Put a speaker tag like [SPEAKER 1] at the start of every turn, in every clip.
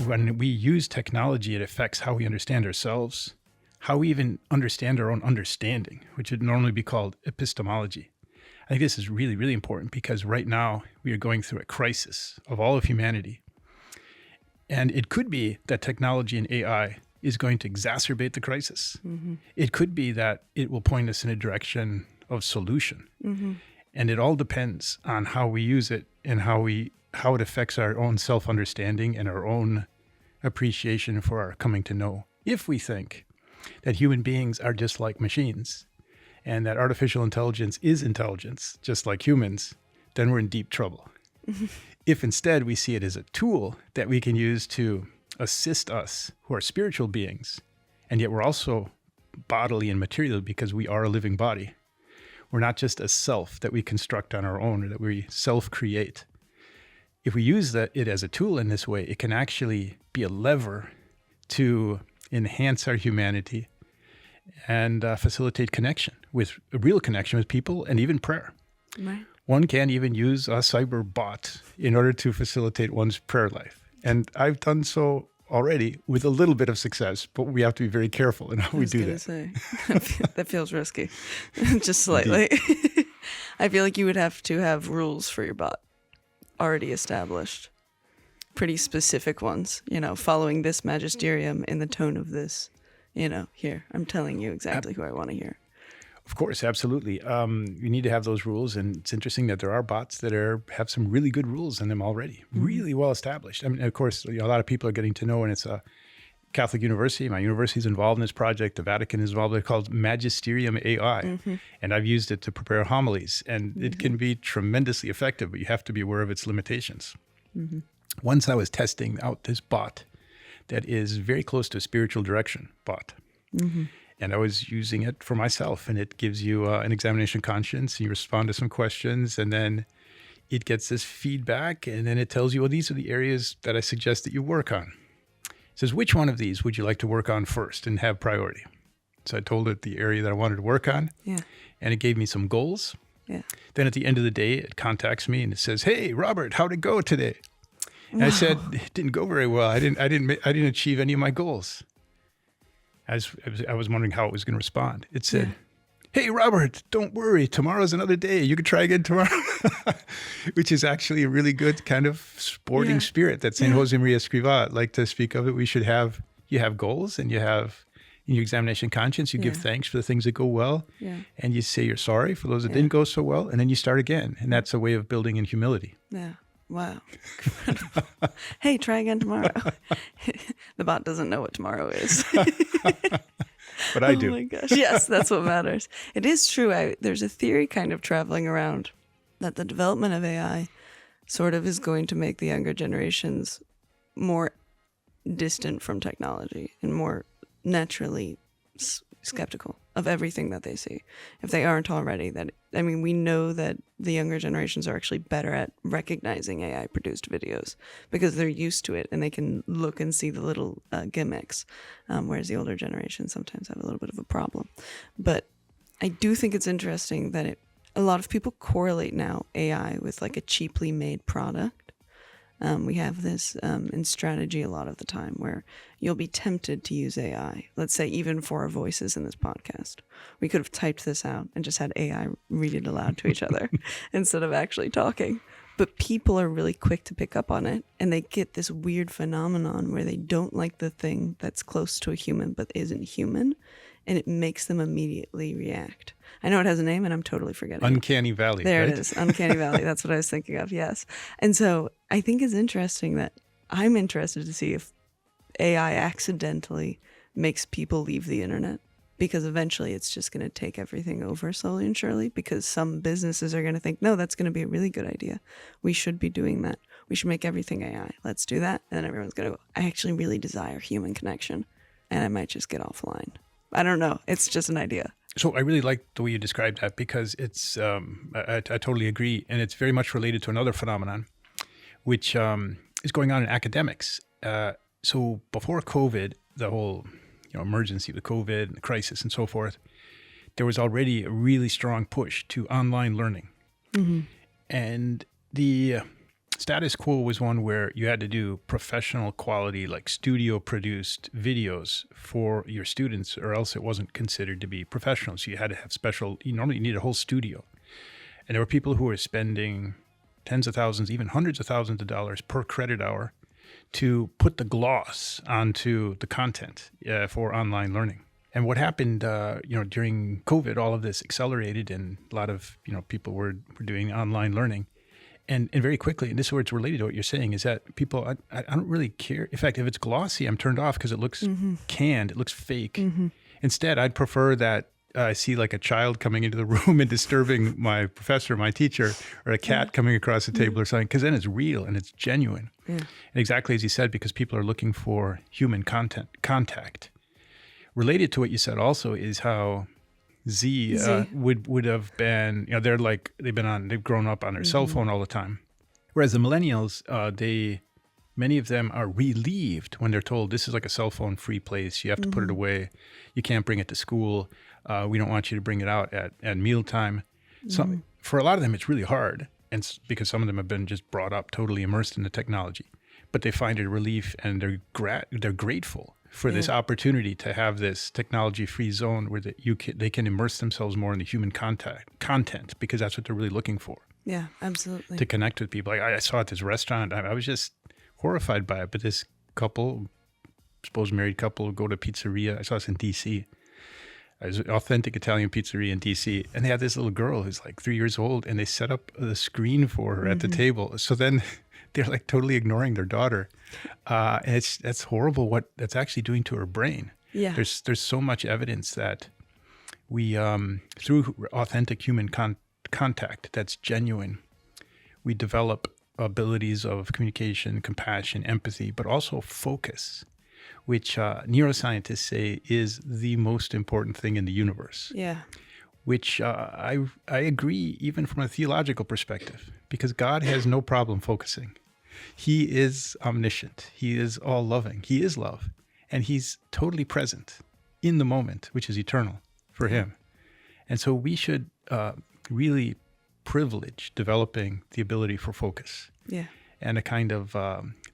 [SPEAKER 1] when we use technology, it affects how we understand ourselves, how we even understand our own understanding, which would normally be called epistemology. I think this is really, really important because right now we are going through a crisis of all of humanity. And it could be that technology and AI is going to exacerbate the crisis. Mm-hmm. It could be that it will point us in a direction of solution. Mm-hmm. And it all depends on how we use it and how it affects our own self-understanding and our own appreciation for our coming to know. If we think that human beings are just like machines and that artificial intelligence is intelligence, just like humans, then we're in deep trouble. If instead we see it as a tool that we can use to assist us who are spiritual beings, and yet we're also bodily and material because we are a living body. We're not just a self that we construct on our own or that we self-create. If we use it as a tool in this way, it can actually be a lever to enhance our humanity and facilitate connection, with a real connection with people and even prayer. Right. One can even use a cyber bot in order to facilitate one's prayer life. And I've done so already with a little bit of success, but we have to be very careful in how we do that.
[SPEAKER 2] I was say, that feels risky, just slightly. I feel like you would have to have rules for your bot already established, pretty specific ones, following this magisterium in the tone of this, here, I'm telling you exactly who I want to hear.
[SPEAKER 1] Of course, absolutely. You need to have those rules, and it's interesting that there are bots that have some really good rules in them already, really well established. I mean, of course, a lot of people are getting to know, and it's a Catholic university. My university is involved in this project. The Vatican is involved. It's called Magisterium AI, and I've used it to prepare homilies, and it can be tremendously effective, but you have to be aware of its limitations. Once I was testing out this bot that is very close to a spiritual direction bot. And I was using it for myself, and it gives you an examination of conscience, and you respond to some questions, and then it gets this feedback, and then it tells you, well, these are the areas that I suggest that you work on. It says, which one of these would you like to work on first and have priority? So I told it the area that I wanted to work on, and it gave me some goals. Then at the end of the day, it contacts me, and it says, hey, Robert, how'd it go today? And I said, it didn't go very well. I didn't achieve any of my goals. I was wondering how it was going to respond. It said, hey, Robert, don't worry. Tomorrow's another day. You can try again tomorrow, which is actually a really good kind of sporting spirit that St. Josemaria Escrivá like to speak of it. You have goals, and you have in your examination conscience, you give thanks for the things that go well, and you say you're sorry for those that didn't go so well, and then you start again. And that's a way of building in humility.
[SPEAKER 2] Yeah. Wow. Hey, try again tomorrow. The bot doesn't know what tomorrow is.
[SPEAKER 1] But I do.
[SPEAKER 2] Oh my gosh. Yes, that's what matters. It is true. There's a theory kind of traveling around that the development of AI sort of is going to make the younger generations more distant from technology and more naturally skeptical of everything that they see, if they aren't already. We know that the younger generations are actually better at recognizing AI produced videos because they're used to it and they can look and see the little gimmicks, whereas the older generations sometimes have a little bit of a problem. But I do think it's interesting that a lot of people correlate now AI with like a cheaply made product. We have this in strategy a lot of the time where you'll be tempted to use AI. Let's say even for our voices in this podcast. We could have typed this out and just had AI read it aloud to each other instead of actually talking. But people are really quick to pick up on it, and they get this weird phenomenon where they don't like the thing that's close to a human but isn't human, and it makes them immediately react. I know it has a name, and I'm totally forgetting.
[SPEAKER 1] Uncanny Valley.
[SPEAKER 2] There
[SPEAKER 1] right?
[SPEAKER 2] it is. Uncanny Valley. That's what I was thinking of. Yes. And so I think it's interesting that I'm interested to see if AI accidentally makes people leave the internet, because eventually it's just going to take everything over slowly and surely, because some businesses are going to think, no, that's going to be a really good idea. We should be doing that. We should make everything AI. Let's do that. And then everyone's going to go, I actually really desire human connection, and I might just get offline. I don't know. It's just an idea.
[SPEAKER 1] So I really like the way you described that, because it's, I totally agree. And it's very much related to another phenomenon, which is going on in academics. So before COVID, the whole emergency with COVID and the crisis and so forth, there was already a really strong push to online learning. Mm-hmm. And the status quo was one where you had to do professional quality, like studio produced videos for your students, or else it wasn't considered to be professional. So you had to have you normally need a whole studio. And there were people who were spending tens of thousands, even hundreds of thousands of dollars per credit hour to put the gloss onto the content for online learning. And what happened, during COVID, all of this accelerated, and a lot of people were doing online learning, and very quickly. And this is where it's related to what you're saying: is that people, I don't really care. In fact, if it's glossy, I'm turned off because it looks canned, it looks fake. Instead, I'd prefer that I see like a child coming into the room and disturbing my professor, my teacher, or a cat coming across the table or something, because then it's real and it's genuine. Yeah. And exactly as you said, because people are looking for human contact. Related to what you said also is how Z. would have been, they've grown up on their cell phone all the time. Whereas the millennials, many of them are relieved when they're told this is like a cell phone free place. You have to put it away. You can't bring it to school. We don't want you to bring it out at mealtime. For a lot of them, it's really hard, and because some of them have been just brought up totally immersed in the technology. But they find it a relief, and they're grateful for this opportunity to have this technology-free zone where they can immerse themselves more in the human content, because that's what they're really looking for.
[SPEAKER 2] Yeah, absolutely.
[SPEAKER 1] To connect with people. I saw at this restaurant, I was just horrified by it. But this couple, supposed married couple, go to pizzeria. I saw this in D.C. It was an authentic Italian pizzeria in D.C. And they had this little girl who's like 3 years old, and they set up a screen for her at the table. So then they're like totally ignoring their daughter. And that's horrible what that's actually doing to her brain. Yeah. There's so much evidence that we, through authentic human contact that's genuine, we develop abilities of communication, compassion, empathy, but also focus, which neuroscientists say is the most important thing in the universe. Yeah. Which I agree, even from a theological perspective, because God has no problem focusing. He is omniscient. He is all-loving. He is love. And he's totally present in the moment, which is eternal for him. And so we should really privilege developing the ability for focus. Yeah. And a kind of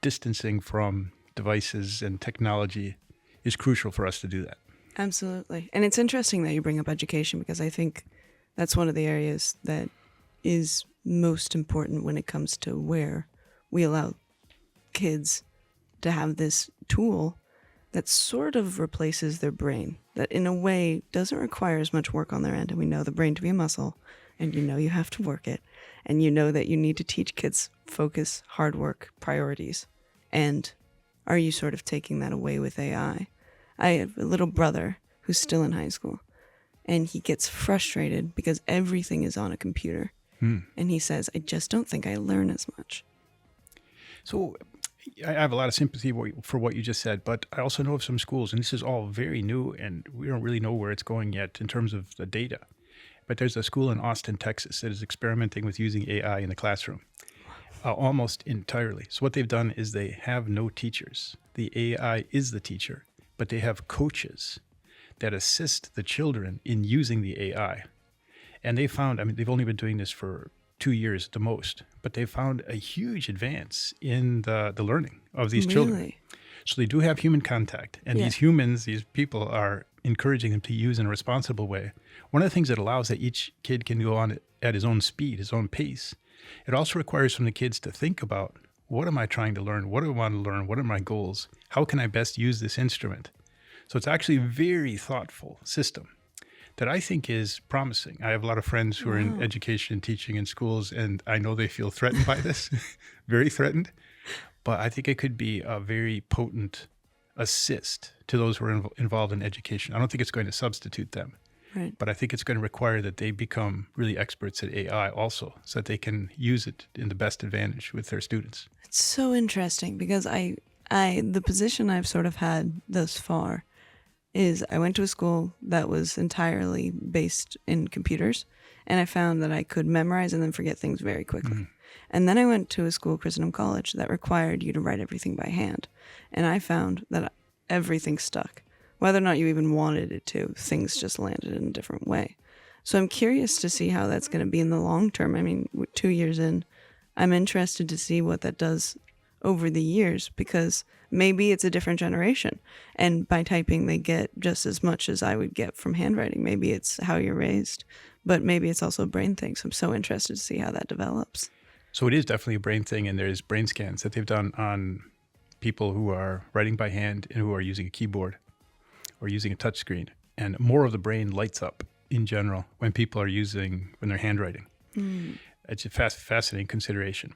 [SPEAKER 1] distancing from devices and technology is crucial for us to do that.
[SPEAKER 2] Absolutely. And it's interesting that you bring up education, because I think that's one of the areas that is most important when it comes to where we allow kids to have this tool that sort of replaces their brain, that in a way doesn't require as much work on their end. And we know the brain to be a muscle, and you have to work it. And you know that you need to teach kids focus, hard work, priorities. And are you sort of taking that away with AI? I have a little brother who's still in high school, and he gets frustrated because everything is on a computer. And he says, I just don't think I learn as much.
[SPEAKER 1] So I have a lot of sympathy for what you just said, but I also know of some schools, and this is all very new, and we don't really know where it's going yet in terms of the data. But there's a school in Austin, Texas, that is experimenting with using AI in the classroom almost entirely. So what they've done is they have no teachers. The AI is the teacher, but they have coaches that assist the children in using the AI. And they found, they've only been doing this for 2 years at the most, but they found a huge advance in the learning of these children. So they do have human contact, and these people are encouraging them to use in a responsible way. One of the things that allows that each kid can go on at his own speed, his own pace. It also requires from the kids to think about, what am I trying to learn? What do I want to learn? What are my goals? How can I best use this instrument? So it's actually a very thoughtful system that I think is promising. I have a lot of friends who are in education and teaching in schools, and I know they feel threatened by this, very threatened. But I think it could be a very potent assist to those who are involved in education. I don't think it's going to substitute them. Right. But I think it's going to require that they become really experts at AI also, so that they can use it in the best advantage with their students.
[SPEAKER 2] It's so interesting, because the position I've sort of had thus far is I went to a school that was entirely based in computers, and I found that I could memorize and then forget things very quickly. And then I went to a school, Christendom College, that required you to write everything by hand. And I found that everything stuck. Whether or not you even wanted it to, things just landed in a different way. So I'm curious to see how that's going to be in the long term. 2 years in, I'm interested to see what that does over the years, because maybe it's a different generation. And by typing, they get just as much as I would get from handwriting. Maybe it's how you're raised, but maybe it's also a brain thing. So I'm so interested to see how that develops.
[SPEAKER 1] So it is definitely a brain thing, and there's brain scans that they've done on people who are writing by hand and who are using a keyboard or using a touchscreen. And more of the brain lights up in general when they're handwriting. It's a fascinating consideration.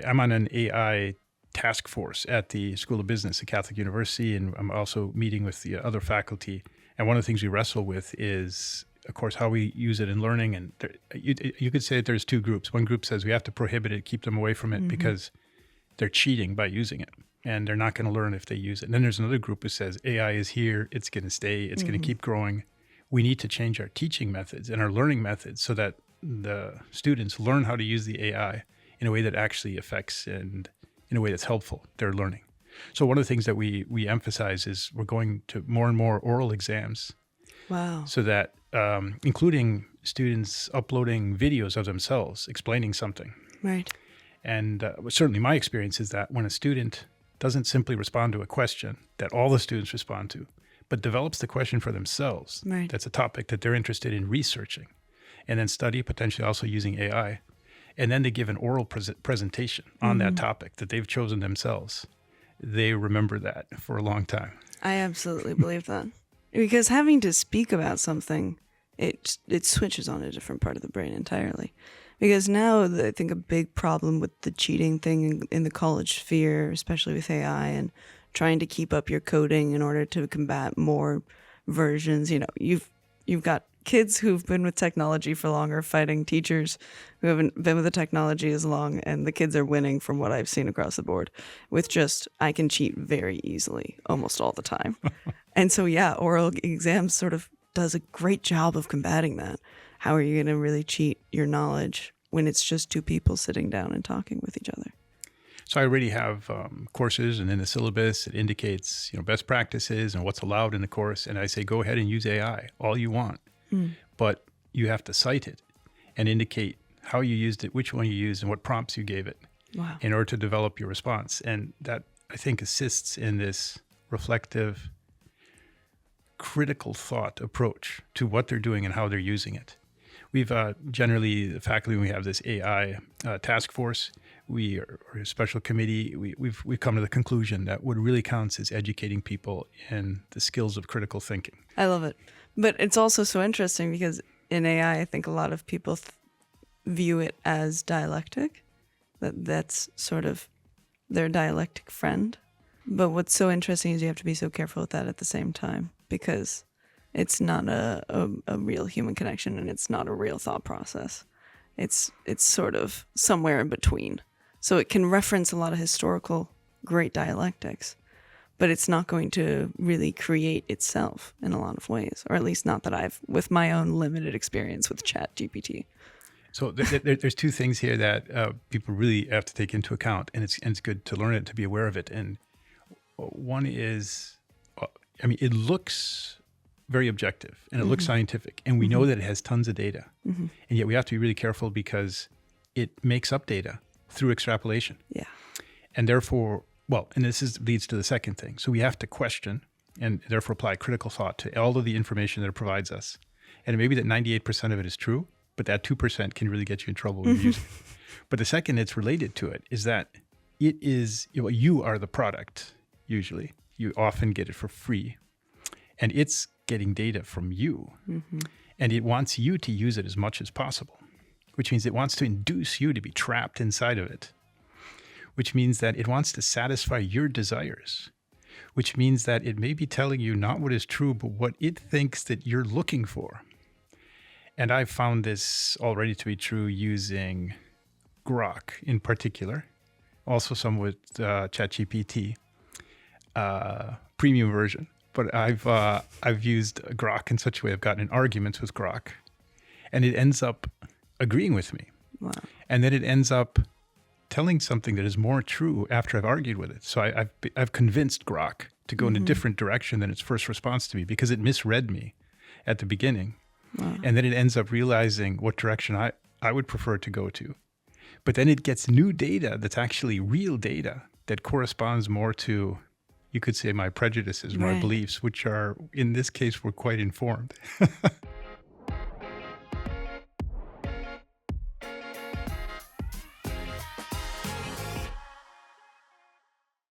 [SPEAKER 1] I'm on an AI task force at the School of Business at Catholic University, and I'm also meeting with the other faculty. And one of the things we wrestle with is, of course, how we use it in learning. And you could say that there's two groups. One group says we have to prohibit it, keep them away from it because they're cheating by using it, and they're not going to learn if they use it. And then there's another group who says AI is here, it's going to stay, it's going to keep growing. We need to change our teaching methods and our learning methods so that the students learn how to use the AI in a way that actually affects and in a way that's helpful their learning. So one of the things that we emphasize is we're going to more and more oral exams.
[SPEAKER 2] Wow.
[SPEAKER 1] So that including students uploading videos of themselves explaining something.
[SPEAKER 2] Right.
[SPEAKER 1] And certainly my experience is that when a student doesn't simply respond to a question that all the students respond to, but develops the question for themselves,
[SPEAKER 2] right.
[SPEAKER 1] That's a topic that they're interested in researching, and then study, potentially also using AI, and then they give an oral presentation on that topic that they've chosen themselves, they remember that for a long time.
[SPEAKER 2] I absolutely believe that. Because having to speak about something, it switches on a different part of the brain entirely. Because now I think a big problem with the cheating thing in the college sphere, especially with AI and trying to keep up your coding in order to combat more versions. You know, you've got kids who've been with technology for longer fighting teachers who haven't been with the technology as long, and the kids are winning from what I've seen across the board with just, I can cheat very easily almost all the time. And so, yeah, oral exams sort of does a great job of combating that. How are you going to really cheat your knowledge when it's just two people sitting down and talking with each other?
[SPEAKER 1] So I already have courses, and in the syllabus, it indicates best practices and what's allowed in the course. And I say, go ahead and use AI all you want, but you have to cite it and indicate how you used it, which one you used, and what prompts you gave it in order to develop your response. And that, I think, assists in this reflective, critical thought approach to what they're doing and how they're using it. We've generally, the faculty, when we have this AI task force, or a special committee, we've come to the conclusion that what really counts is educating people in the skills of critical thinking.
[SPEAKER 2] I love it. But it's also so interesting because in AI, I think a lot of people view it as dialectic, that's sort of their dialectic friend. But what's so interesting is you have to be so careful with that at the same time, because it's not a real human connection, and it's not a real thought process. It's sort of somewhere in between. So it can reference a lot of historical great dialectics, but it's not going to really create itself in a lot of ways, or at least not that with my own limited experience with ChatGPT.
[SPEAKER 1] So there's two things here that people really have to take into account, and it's good to learn it, to be aware of it. And one is, it looks very objective, and it looks scientific, and we know that it has tons of data, and yet we have to be really careful because it makes up data through extrapolation. Yeah. And therefore, and this leads to the second thing. So we have to question and therefore apply critical thought to all of the information that it provides us. And it may be that 98% of it is true, but that 2% can really get you in trouble when you're using it. But the second that's related to it is that it is, you are the product, usually. You often get it for free. And it's getting data from you. And it wants you to use it as much as possible, which means it wants to induce you to be trapped inside of it, which means that it wants to satisfy your desires, which means that it may be telling you not what is true, but what it thinks that you're looking for. And I've found this already to be true using Grok in particular, also some with ChatGPT, premium version. But I've used Grok in such a way I've gotten in arguments with Grok, and it ends up agreeing with me. Wow. And then it ends up telling something that is more true after I've argued with it. So I've convinced Grok to go in a different direction than its first response to me because it misread me at the beginning. Wow. And then it ends up realizing what direction I would prefer to go to. But then it gets new data that's actually real data that corresponds more to, you could say, my prejudices, my
[SPEAKER 2] Right.
[SPEAKER 1] beliefs, which are, in this case, were quite informed.